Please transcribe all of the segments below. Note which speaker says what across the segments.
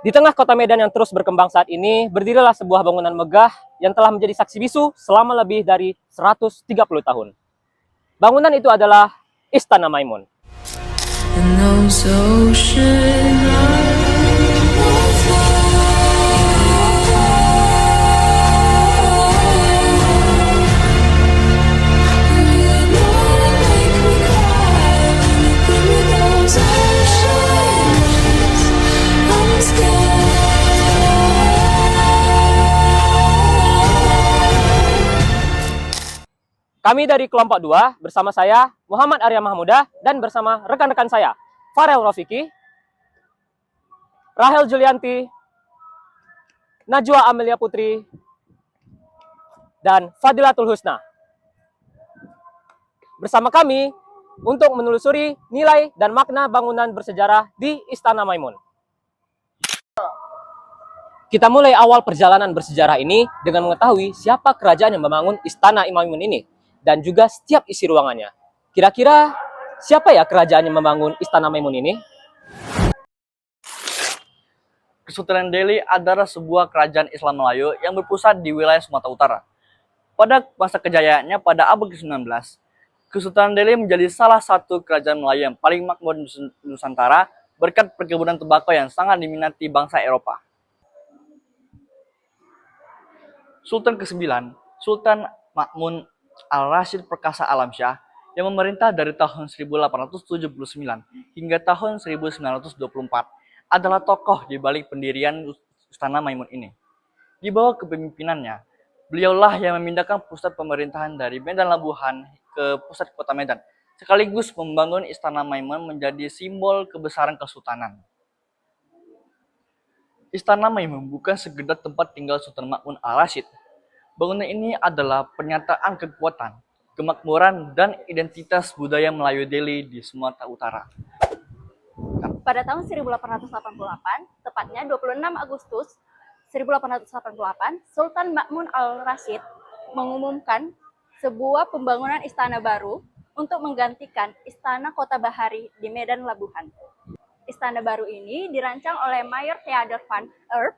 Speaker 1: Di tengah kota Medan yang terus berkembang saat ini, berdirilah sebuah bangunan megah yang telah menjadi saksi bisu selama lebih dari 130 tahun. Bangunan itu adalah Istana Maimun. Kami dari kelompok 2 bersama saya Muhammad Arya Mahmuda dan bersama rekan-rekan saya Farel Rofiki, Rahel Julianti, Najwa Amelia Putri, dan Fadilatul Husna. Bersama kami untuk menelusuri nilai dan makna bangunan bersejarah di Istana Maimun. Kita mulai awal perjalanan bersejarah ini dengan mengetahui siapa kerajaan yang membangun Istana Maimun ini dan juga setiap isi ruangannya. Kira-kira siapa ya kerajaan yang membangun Istana Maimun ini?
Speaker 2: Kesultanan Delhi adalah sebuah kerajaan Islam Melayu yang berpusat di wilayah Sumatera Utara. Pada masa kejayaannya pada abad ke-19, Kesultanan Delhi menjadi salah satu kerajaan Melayu yang paling makmur di Nusantara berkat perkebunan tembakau yang sangat diminati bangsa Eropa. Sultan ke-9, Sultan Ma'mun Al-Rashid Perkasa Alamsyah, yang memerintah dari tahun 1879 hingga tahun 1924, adalah tokoh di balik pendirian Istana Maimun ini. Di bawah kepemimpinannya, beliaulah yang memindahkan pusat pemerintahan dari Medan Labuhan ke pusat kota Medan, sekaligus membangun Istana Maimun menjadi simbol kebesaran kesultanan. Istana Maimun bukan sekedar tempat tinggal Sultan Ma'mun Al-Rashid. Bangunan ini adalah pernyataan kekuatan, kemakmuran, dan identitas budaya Melayu Delhi di Sumatera Utara.
Speaker 3: Pada tahun 1888, tepatnya 26 Agustus 1888, Sultan Ma'mun Al-Rashid mengumumkan sebuah pembangunan istana baru untuk menggantikan Istana Kota Bahari di Medan Labuhan. Istana baru ini dirancang oleh Mayor Theodor van Eert.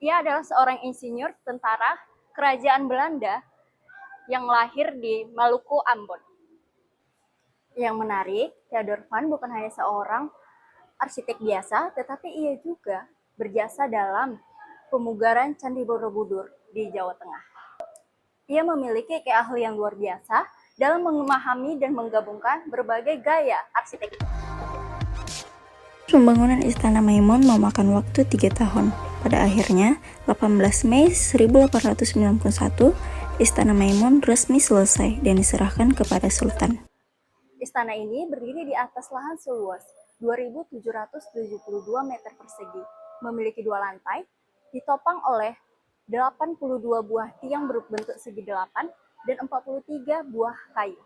Speaker 3: Ia adalah seorang insinyur tentara Kerajaan Belanda yang lahir di Maluku, Ambon. Yang menarik, Theodor van bukan hanya seorang arsitek biasa, tetapi ia juga berjasa dalam pemugaran Candi Borobudur di Jawa Tengah. Ia memiliki keahlian luar biasa dalam memahami dan menggabungkan berbagai gaya arsitektur.
Speaker 4: Pembangunan Istana Maimun memakan waktu 3 tahun. Pada akhirnya, 18 Mei 1891, Istana Maimun resmi selesai dan diserahkan kepada Sultan.
Speaker 3: Istana ini berdiri di atas lahan seluas 2.772 meter persegi, memiliki 2 lantai, ditopang oleh 82 buah tiang berbentuk segi 8 dan 43 buah kayu.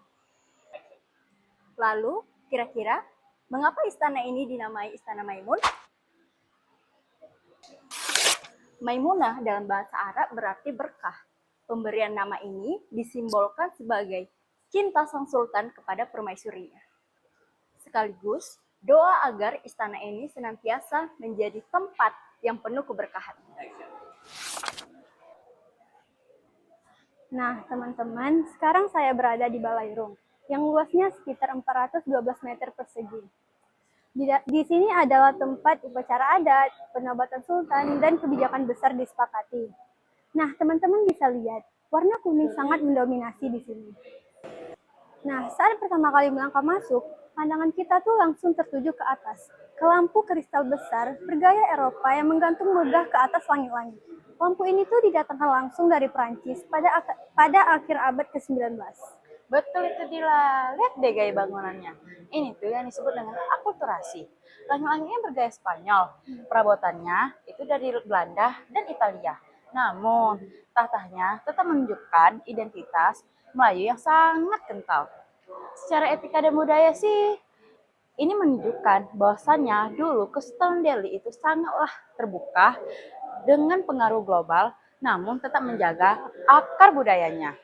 Speaker 3: Lalu, kira-kira mengapa istana ini dinamai Istana Maimun? Maimunah dalam bahasa Arab berarti berkah. Pemberian nama ini disimbolkan sebagai cinta sang sultan kepada permaisurinya. Sekaligus doa agar istana ini senantiasa menjadi tempat yang penuh keberkahan.
Speaker 5: Nah, teman-teman, sekarang saya berada di Balairung, yang luasnya sekitar 412 meter persegi. Di sini adalah tempat upacara adat, penobatan sultan, dan kebijakan besar disepakati. Nah, teman-teman bisa lihat, warna kuning sangat mendominasi di sini. Nah, saat pertama kali melangkah masuk, pandangan kita tuh langsung tertuju ke atas, ke lampu kristal besar bergaya Eropa yang menggantung megah ke atas langit-langit. Lampu ini tuh didatangkan langsung dari Prancis pada akhir abad ke-19.
Speaker 6: Betul itu Dila, lihat deh gaya bangunannya. Ini tuh yang disebut dengan akulturasi. Langit-langitnya bergaya Spanyol, perabotannya itu dari Belanda dan Italia. Namun, tahtanya tetap menunjukkan identitas Melayu yang sangat kental. Secara etika dan budaya sih, ini menunjukkan bahwasannya dulu Kesultanan Delhi itu sangatlah terbuka dengan pengaruh global, namun tetap menjaga akar budayanya.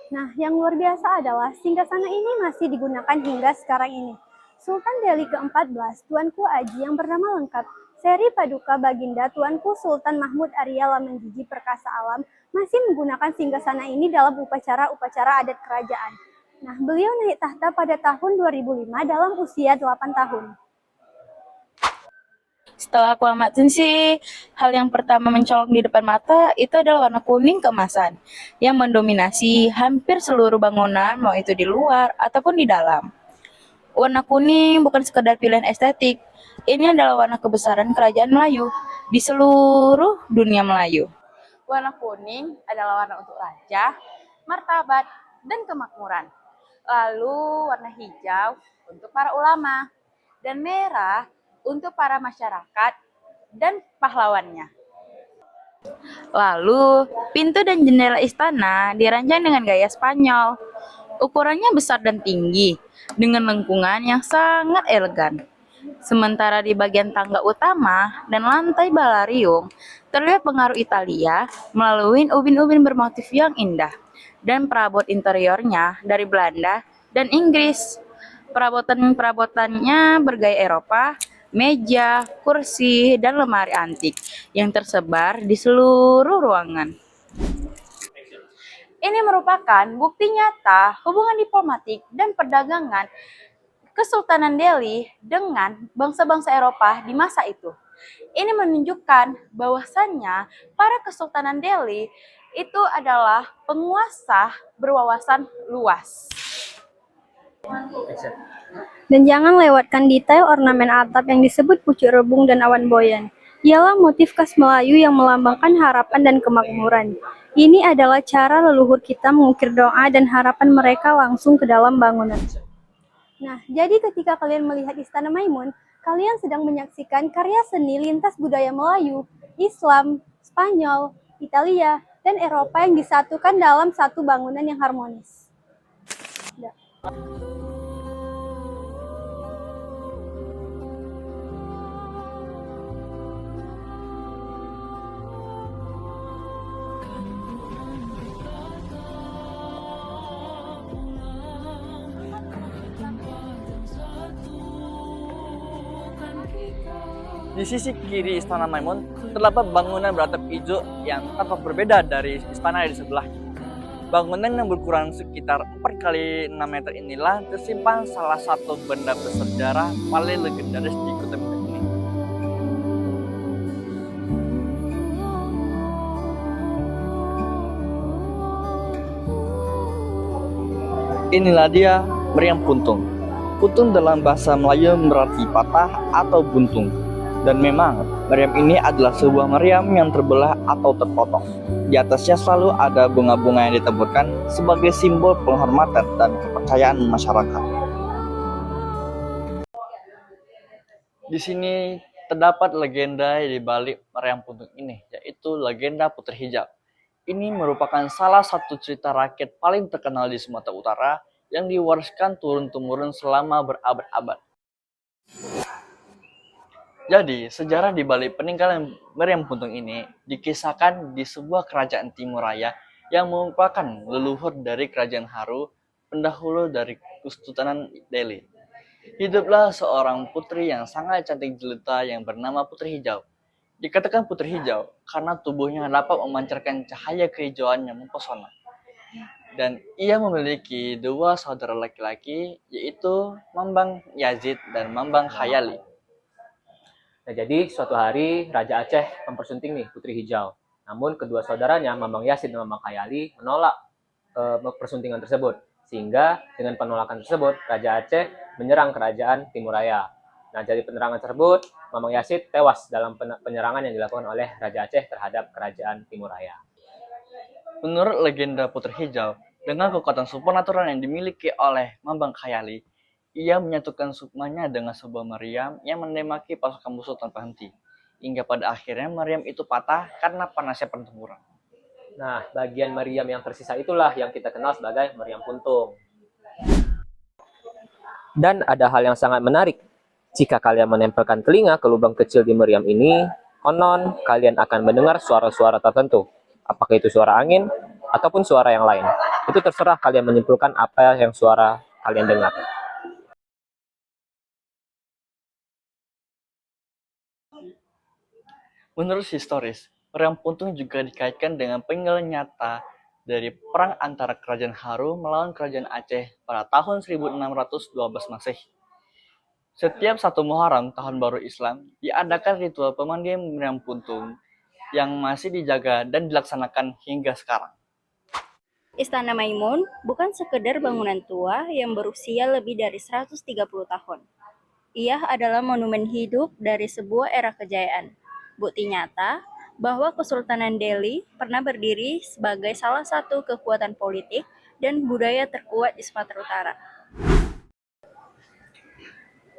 Speaker 5: Nah, yang luar biasa adalah singgasana ini masih digunakan hingga sekarang ini. Sultan Delhi ke-14, Tuanku Aji yang bernama lengkap Seri Paduka Baginda Tuanku Sultan Mahmud Arya Lamenjiji Perkasa Alam masih menggunakan singgasana ini dalam upacara-upacara adat kerajaan. Nah, beliau naik tahta pada tahun 2005 dalam usia 8 tahun.
Speaker 6: Setelah aku amatin sih, hal yang pertama mencolok di depan mata itu adalah warna kuning keemasan yang mendominasi hampir seluruh bangunan, mau itu di luar ataupun di dalam. Warna kuning bukan sekedar pilihan estetik, ini adalah warna kebesaran kerajaan Melayu di seluruh dunia Melayu. Warna kuning adalah warna untuk raja, martabat, dan kemakmuran. Lalu warna hijau untuk para ulama, dan merah untuk para masyarakat dan pahlawannya. Lalu, pintu dan jendela istana dirancang dengan gaya Spanyol. Ukurannya besar dan tinggi, dengan lengkungan yang sangat elegan. Sementara di bagian tangga utama dan lantai balarium, terlihat pengaruh Italia melalui ubin-ubin bermotif yang indah, dan perabot interiornya dari Belanda dan Inggris. Perabotannya bergaya Eropa, meja, kursi, dan lemari antik yang tersebar di seluruh ruangan. Ini merupakan bukti nyata hubungan diplomatik dan perdagangan Kesultanan Delhi dengan bangsa-bangsa Eropa di masa itu. Ini menunjukkan bahwasannya para Kesultanan Delhi itu adalah penguasa berwawasan luas.
Speaker 5: Dan jangan lewatkan detail ornamen atap yang disebut pucuk rebung dan awan boyan. Ialah motif khas Melayu yang melambangkan harapan dan kemakmuran. Ini adalah cara leluhur kita mengukir doa dan harapan mereka langsung ke dalam bangunan. Nah, jadi ketika kalian melihat Istana Maimun, kalian sedang menyaksikan karya seni lintas budaya Melayu, Islam, Spanyol, Italia, dan Eropa yang disatukan dalam satu bangunan yang harmonis.
Speaker 2: Di sisi kiri Istana Maimun terdapat bangunan beratap hijau yang tampak berbeda dari istana di sebelahnya. Bangunan yang berukuran sekitar 4 kali 6 meter inilah tersimpan salah satu benda bersejarah paling legendaris di kota Blitar ini. Inilah dia meriam puntung. Puntung dalam bahasa Melayu berarti patah atau buntung. Dan memang, meriam ini adalah sebuah meriam yang terbelah atau terpotong. Di atasnya selalu ada bunga-bunga yang ditaburkan sebagai simbol penghormatan dan kepercayaan masyarakat. Di sini terdapat legenda di balik meriam puntung ini, yaitu legenda Putri Hijau. Ini merupakan salah satu cerita rakyat paling terkenal di Sumatera Utara yang diwariskan turun-temurun selama berabad-abad. Jadi, sejarah di balik peninggalan meriam puntung ini dikisahkan di sebuah kerajaan Timuraya yang merupakan leluhur dari kerajaan Haru, pendahulu dari Kesultanan Delhi. Hiduplah seorang putri yang sangat cantik jelita yang bernama Putri Hijau. Dikatakan Putri Hijau karena tubuhnya dapat memancarkan cahaya kehijauan yang mempesona. Dan ia memiliki dua saudara laki-laki, yaitu Mambang Yazid dan Mambang Khayali.
Speaker 1: Nah, jadi suatu hari Raja Aceh mempersunting nih Putri Hijau. Namun kedua saudaranya, Mambang Yazid dan Mambang Khayali, menolak persuntingan tersebut. Sehingga dengan penolakan tersebut, Raja Aceh menyerang kerajaan Timuraya. Nah, dari penerangan tersebut, Mambang Yazid tewas dalam penyerangan yang dilakukan oleh Raja Aceh terhadap kerajaan Timuraya.
Speaker 2: Menurut legenda Putri Hijau, dengan kekuatan supernatural yang dimiliki oleh Mambang Khayali, ia menyatukan sukmanya dengan sebuah meriam yang menembaki pasukan musuh tanpa henti. Hingga pada akhirnya meriam itu patah karena panasnya pertempuran.
Speaker 1: Nah, bagian meriam yang tersisa itulah yang kita kenal sebagai meriam puntung. Dan ada hal yang sangat menarik. Jika kalian menempelkan telinga ke lubang kecil di meriam ini, konon kalian akan mendengar suara-suara tertentu. Apakah itu suara angin ataupun suara yang lain. Itu terserah kalian menyimpulkan apa yang suara kalian dengar.
Speaker 2: Menurut historis, Meriam Puntung juga dikaitkan dengan peninggalan nyata dari perang antara Kerajaan Haru melawan Kerajaan Aceh pada tahun 1612 Masehi. Setiap 1 Muharram tahun baru Islam diadakan ritual pemandian Meriam Puntung yang masih dijaga dan dilaksanakan hingga sekarang.
Speaker 3: Istana Maimun bukan sekedar bangunan tua yang berusia lebih dari 130 tahun. Ia adalah monumen hidup dari sebuah era kejayaan. Bukti nyata bahwa Kesultanan Delhi pernah berdiri sebagai salah satu kekuatan politik dan budaya terkuat di Sumatera Utara.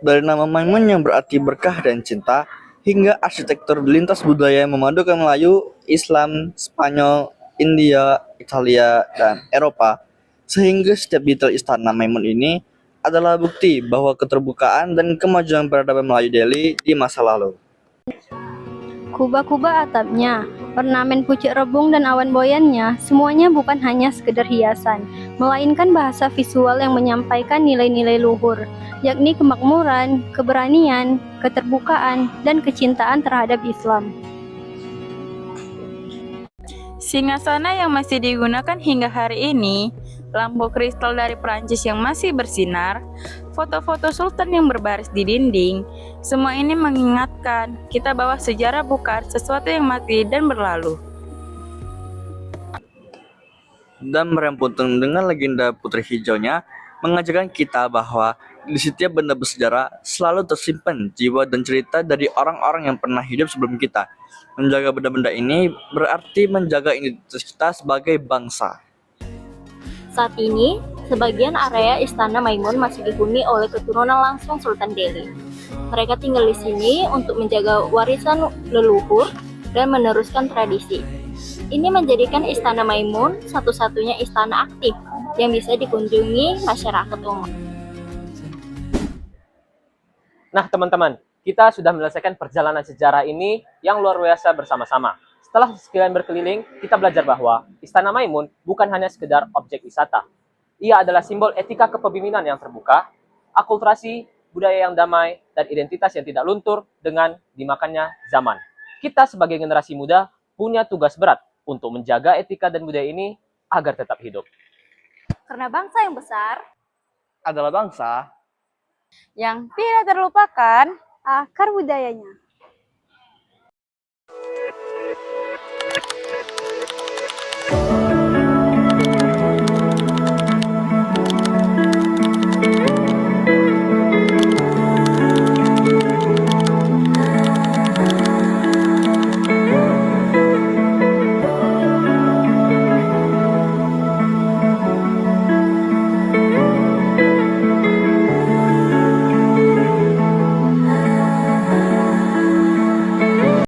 Speaker 2: Dari nama Maimun yang berarti berkah dan cinta, hingga arsitektur lintas budaya yang memadukan Melayu, Islam, Spanyol, India, Italia, dan Eropa, sehingga setiap detail istana Maimun ini adalah bukti bahwa keterbukaan dan kemajuan peradaban Melayu Delhi di masa lalu.
Speaker 5: Kubah-kubah atapnya, ornamen pucuk rebung dan awan boyannya, semuanya bukan hanya sekedar hiasan, melainkan bahasa visual yang menyampaikan nilai-nilai luhur, yakni kemakmuran, keberanian, keterbukaan, dan kecintaan terhadap Islam.
Speaker 6: Singgasana yang masih digunakan hingga hari ini, lampu kristal dari Prancis yang masih bersinar, foto-foto sultan yang berbaris di dinding, semua ini mengingatkan kita bahwa sejarah bukan sesuatu yang mati dan berlalu.
Speaker 2: Dan Meriam Puntung dengan legenda Putri Hijaunya mengajarkan kita bahwa di setiap benda bersejarah selalu tersimpan jiwa dan cerita dari orang-orang yang pernah hidup sebelum kita. Menjaga benda-benda ini berarti menjaga identitas kita sebagai bangsa.
Speaker 3: Saat ini, sebagian area Istana Maimun masih dihuni oleh keturunan langsung Sultan Delhi. Mereka tinggal di sini untuk menjaga warisan leluhur dan meneruskan tradisi. Ini menjadikan Istana Maimun satu-satunya istana aktif yang bisa dikunjungi masyarakat umum.
Speaker 1: Nah, teman-teman, kita sudah menyelesaikan perjalanan sejarah ini yang luar biasa bersama-sama. Setelah sekian berkeliling, kita belajar bahwa Istana Maimun bukan hanya sekedar objek wisata. Ia adalah simbol etika kepemimpinan yang terbuka, akulturasi, budaya yang damai, dan identitas yang tidak luntur dengan dimakannya zaman. Kita sebagai generasi muda punya tugas berat untuk menjaga etika dan budaya ini agar tetap hidup.
Speaker 3: Karena bangsa yang besar
Speaker 2: Adalah bangsa
Speaker 6: Yang tidak terlupakan,
Speaker 5: Akar budayanya.